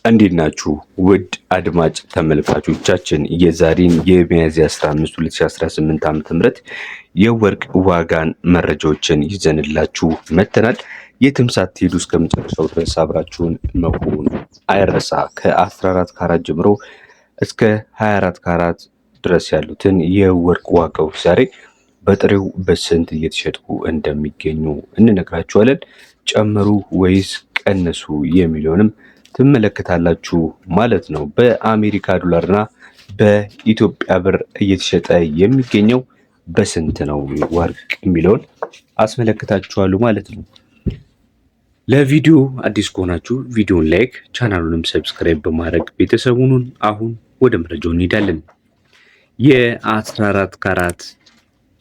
እንዴት ናችሁ ውድ አድማጭ ተመልካቾቻችን የዛሬን የሚያዝያ 15 2018 ዓ.ም የወርቅ ዋጋን መረጃዎችን ይዘንላችሁ መጥተናል። የትም ሳትሄዱ እስከ መጨረሻው ድረስ አብራችሁን መሆን አይረሳ። ከ14 ካራት ጀምሮ እስከ 24 ካራት ድረስ ያሉትን የወርቅ ዋጋዎች ዛሬ በጥሬው በስንት እየተሸጡ እንደሚገኙ እንነግራችኋለን። ጨመሩ ወይስ ቀነሱ የሚለውንም ትመለከታላችሁ ማለት ነው። በአሜሪካ ዶላርና በኢትዮጵያ ብር እየተሸጠ የሚገኘው በስንት ነው ወርቅ የሚለውን አስመለክታችኋለሁ ማለት ነው። ለቪዲዮ አዲስ ከሆናችሁ ቪዲዮን ላይክ፣ ቻናሉንም ሰብስክራይብ በማድረግ ቤተሰቡን አሁን ወደ መረጃው እንሄዳለን። የ14 ካራት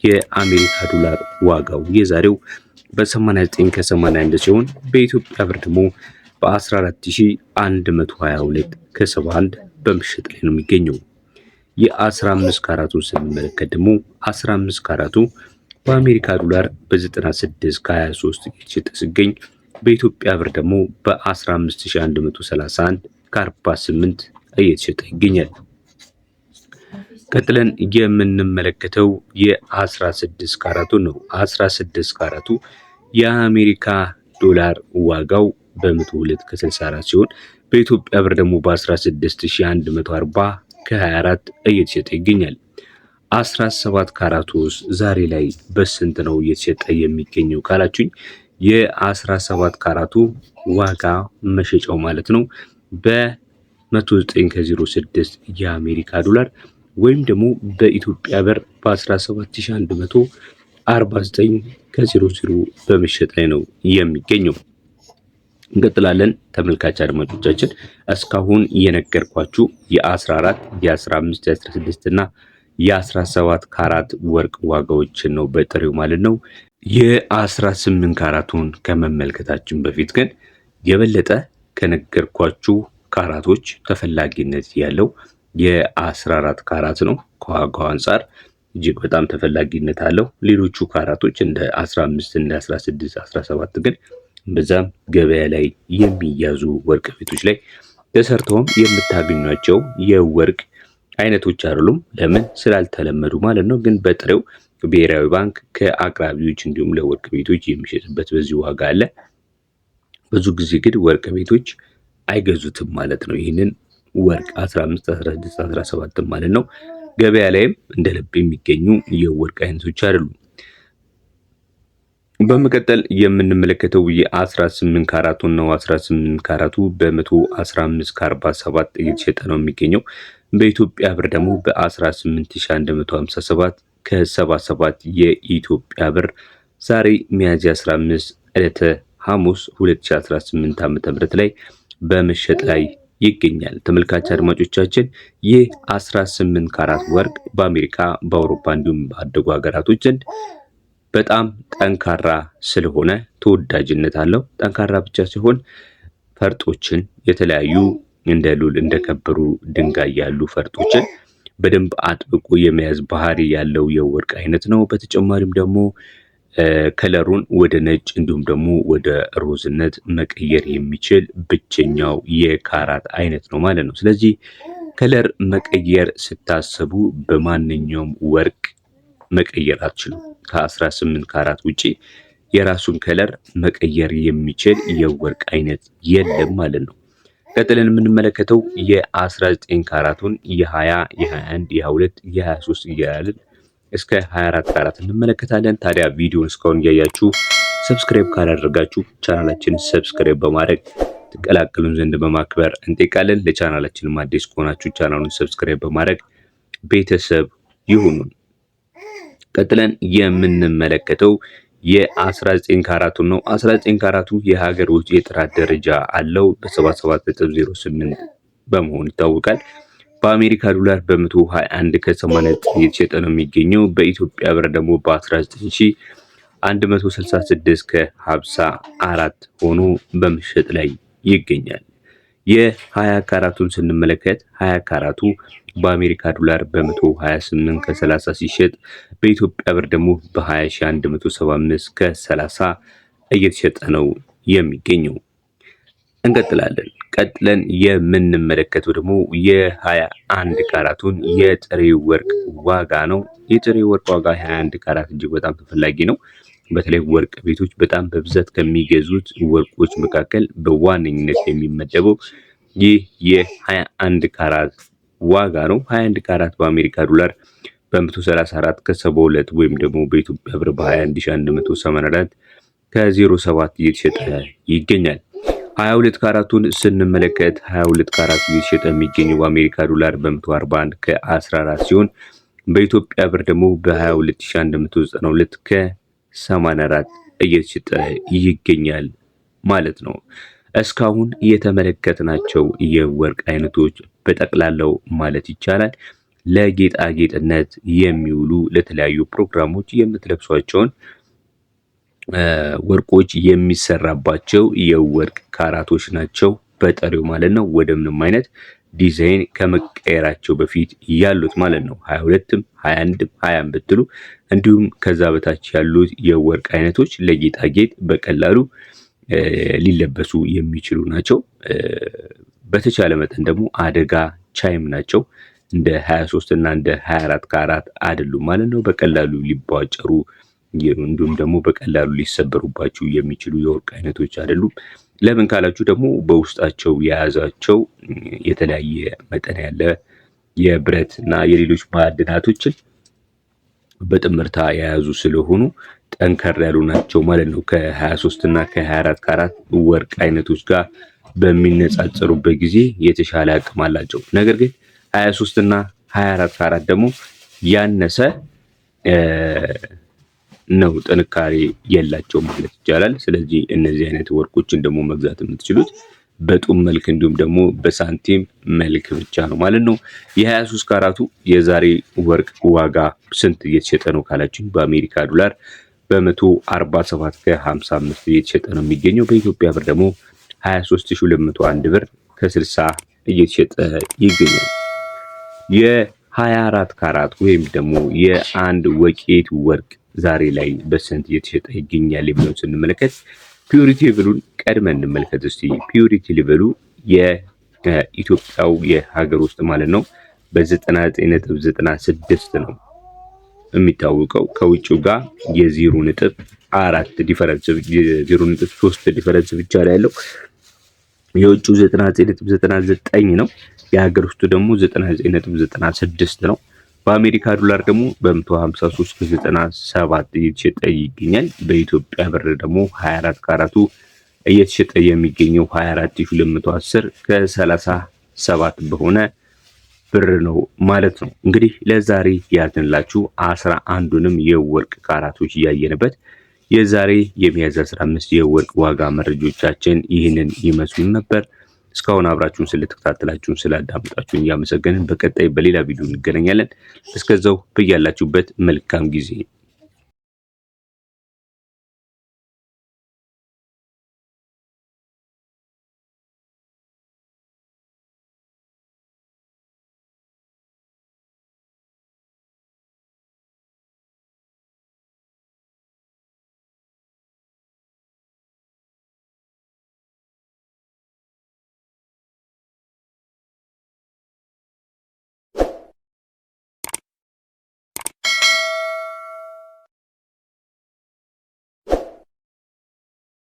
የአሜሪካ ዶላር ዋጋው የዛሬው በ89 ከ81 ሲሆን በኢትዮጵያ ብር ደግሞ በ14122 ከ71 በምሽጥ ላይ ነው የሚገኘው። የ15 ካራቱን ስንመለከት ደግሞ 15 ካራቱ በአሜሪካ ዶላር በ96 ከ23 እየተሸጠ ሲገኝ በኢትዮጵያ ብር ደግሞ በ15131 ከ48 እየተሸጠ ይገኛል። ቀጥለን የምንመለከተው የ16 ካራቱን ነው። 16 ካራቱ የአሜሪካ ዶላር ዋጋው በ102 ከ64 ሲሆን በኢትዮጵያ ብር ደግሞ በ16140 ከ24 እየተሸጠ ይገኛል። 17 ካራቱስ ዛሬ ላይ በስንት ነው እየተሸጠ የሚገኘው ካላችሁኝ የ17 ካራቱ ዋጋ መሸጫው ማለት ነው በ109 ከ06 የአሜሪካ ዶላር ወይም ደግሞ በኢትዮጵያ ብር በ17149 ከ00 በመሸጥ ላይ ነው የሚገኘው። እንቀጥላለን ተመልካች አድማጮቻችን፣ እስካሁን የነገርኳችሁ የ14 የ15 የ16 እና የ17 ካራት ወርቅ ዋጋዎችን ነው በጥሬው ማለት ነው። የ18 ካራቱን ከመመልከታችን በፊት ግን የበለጠ ከነገርኳችሁ ካራቶች ተፈላጊነት ያለው የ14 ካራት ነው። ከዋጋው አንጻር እጅግ በጣም ተፈላጊነት አለው። ሌሎቹ ካራቶች እንደ 15 እንደ 16 17 ግን በዛም ገበያ ላይ የሚያዙ ወርቅ ቤቶች ላይ ተሰርተውም የምታገኟቸው የወርቅ አይነቶች አይደሉም። ለምን ስላልተለመዱ ማለት ነው። ግን በጥሬው ብሔራዊ ባንክ ከአቅራቢዎች እንዲሁም ለወርቅ ቤቶች የሚሸጥበት በዚህ ዋጋ አለ። ብዙ ጊዜ ግን ወርቅ ቤቶች አይገዙትም ማለት ነው። ይህንን ወርቅ 15 16 17 ማለት ነው። ገበያ ላይም እንደ ልብ የሚገኙ የወርቅ አይነቶች አይደሉም። በመቀጠል የምንመለከተው የ18 ካራቱን ነው። 18 ካራቱ በ115 ከ47 እየተሸጠ ነው የሚገኘው። በኢትዮጵያ ብር ደግሞ በ18157 ከ77 የኢትዮጵያ ብር ዛሬ ሚያዝያ 15 ዕለተ ሐሙስ 2018 ዓ.ም ላይ በመሸጥ ላይ ይገኛል። ተመልካች አድማጮቻችን ይህ 18 ካራት ወርቅ በአሜሪካ በአውሮፓ እንዲሁም ባደጉ ሀገራቶች ዘንድ በጣም ጠንካራ ስለሆነ ተወዳጅነት አለው። ጠንካራ ብቻ ሲሆን ፈርጦችን የተለያዩ እንደ ሉል እንደከበሩ ድንጋይ ያሉ ፈርጦችን በደንብ አጥብቆ የመያዝ ባህሪ ያለው የወርቅ አይነት ነው። በተጨማሪም ደግሞ ከለሩን ወደ ነጭ እንዲሁም ደግሞ ወደ ሮዝነት መቀየር የሚችል ብቸኛው የካራት አይነት ነው ማለት ነው። ስለዚህ ከለር መቀየር ስታስቡ በማንኛውም ወርቅ መቀየር አትችሉም። ከ18 ካራት ውጪ የራሱን ከለር መቀየር የሚችል የወርቅ አይነት የለም ማለት ነው። ቀጥለን የምንመለከተው የ19 ካራቱን የ20 የ21 የ22 የ23 እያልን እስከ 24 ካራት እንመለከታለን። ታዲያ ቪዲዮን እስካሁን እያያችሁ ሰብስክራይብ ካላደረጋችሁ ቻናላችንን ሰብስክራይብ በማድረግ ተቀላቀሉን ዘንድ በማክበር እንጠይቃለን። ለቻናላችንም አዲስ ከሆናችሁ ቻናሉን ሰብስክራይብ በማድረግ ቤተሰብ ይሁኑን። ቀጥለን የምንመለከተው የ19 ካራቱን ነው። 19 ካራቱ የሀገር ውስጥ የጥራት ደረጃ አለው በ77.08 በመሆን ይታወቃል። በአሜሪካ ዶላር በ121 ከ80 እየተሸጠ ነው የሚገኘው። በኢትዮጵያ ብር ደግሞ በ19166 ከ54 ሆኖ በመሸጥ ላይ ይገኛል። የ20 ካራቱን ስንመለከት 20 ካራቱ በአሜሪካ ዶላር በ128 ከ30 ሲሸጥ በኢትዮጵያ ብር ደግሞ በ20175 ከ30 እየተሸጠ ነው የሚገኘው። እንቀጥላለን። ቀጥለን የምንመለከተው ደግሞ የ21 ካራቱን የጥሬ ወርቅ ዋጋ ነው። የጥሬ ወርቅ ዋጋ 21 ካራት እጅግ በጣም ተፈላጊ ነው። በተለይ ወርቅ ቤቶች በጣም በብዛት ከሚገዙት ወርቆች መካከል በዋነኝነት የሚመደበው ይህ የ21 ካራት ዋጋ ነው። 21 ካራት በአሜሪካ ዶላር በ134 ከ72 ወይም ደግሞ በኢትዮጵያ ብር በ21184 ከ07 እየተሸጠ ይገኛል። 22 ካራቱን ስንመለከት 22 ካራቱ እየተሸጠ የሚገኘው በአሜሪካ ዶላር በ141 ከ14 ሲሆን በኢትዮጵያ ብር ደግሞ በ22192 ከ84 እየተሸጠ ይገኛል ማለት ነው። እስካሁን የተመለከትናቸው የወርቅ አይነቶች በጠቅላላው ማለት ይቻላል ለጌጣጌጥነት የሚውሉ ለተለያዩ ፕሮግራሞች የምትለብሷቸውን ወርቆች የሚሰራባቸው የወርቅ ካራቶች ናቸው በጠሪው ማለት ነው። ወደ ምንም አይነት ዲዛይን ከመቀየራቸው በፊት ያሉት ማለት ነው። 22ም 21ም 20ም ብትሉ እንዲሁም ከዛ በታች ያሉት የወርቅ አይነቶች ለጌጣጌጥ በቀላሉ ሊለበሱ የሚችሉ ናቸው። በተቻለ መጠን ደግሞ አደጋ ቻይም ናቸው። እንደ 23 እና እንደ 24 ካራት አይደሉም ማለት ነው። በቀላሉ ሊቧጨሩ እንዲሁም ደግሞ በቀላሉ ሊሰበሩባችሁ የሚችሉ የወርቅ አይነቶች አይደሉም። ለምን ካላችሁ ደግሞ በውስጣቸው የያዛቸው የተለያየ መጠን ያለ የብረት እና የሌሎች ማዕድናቶችን በጥምርታ የያዙ ስለሆኑ ጠንከር ያሉ ናቸው ማለት ነው። ከ23 እና ከ24 ካራት ወርቅ አይነቶች ጋር በሚነጻጸሩበት ጊዜ የተሻለ አቅም አላቸው። ነገር ግን 23 እና 24 ካራት ደግሞ ያነሰ ነው ጥንካሬ የላቸው ማለት ይቻላል። ስለዚህ እነዚህ አይነት ወርቆችን ደግሞ መግዛት የምትችሉት በጡም መልክ እንዲሁም ደግሞ በሳንቲም መልክ ብቻ ነው ማለት ነው። የ23 ካራቱ የዛሬ ወርቅ ዋጋ ስንት እየተሸጠ ነው ካላችሁ በአሜሪካ ዶላር በ147 ከ55 እየተሸጠ ነው የሚገኘው። በኢትዮጵያ ብር ደግሞ 23201 ብር ከ60 እየተሸጠ ይገኛል። የ24 ካራት ወይም ደግሞ የአንድ ወቄት ወርቅ ዛሬ ላይ በስንት እየተሸጠ ይገኛል የሚለውን ስንመለከት ፒዩሪቲ ሌቨሉን ቀድመን እንመልከት እስቲ። ፒዩሪቲ ሌቨሉ የኢትዮጵያው የሀገር ውስጥ ማለት ነው በ99.96 ነው የሚታወቀው። ከውጭው ጋር የ0.4 ዲፈረንስ የ0.3 ዲፈረንስ ብቻ ላይ ያለው። የውጭው 99.99 ነው። የሀገር ውስጡ ደግሞ 99.96 ነው። በአሜሪካ ዶላር ደግሞ በ153 ከ97 እየተሸጠ ይገኛል። በኢትዮጵያ ብር ደግሞ 24 ካራቱ እየተሸጠ የሚገኘው 24210 ከ37 በሆነ ብር ነው ማለት ነው። እንግዲህ ለዛሬ ያዝንላችሁ 11ዱንም የወርቅ ካራቶች እያየንበት የዛሬ የሚያዝያ 15 የወርቅ ዋጋ መረጃዎቻችን ይህንን ይመስሉ ነበር። እስካሁን አብራችሁን ስለተከታተላችሁን ስላዳመጣችሁን እያመሰገንን በቀጣይ በሌላ ቪዲዮ እንገናኛለን። እስከዛው በያላችሁበት መልካም ጊዜ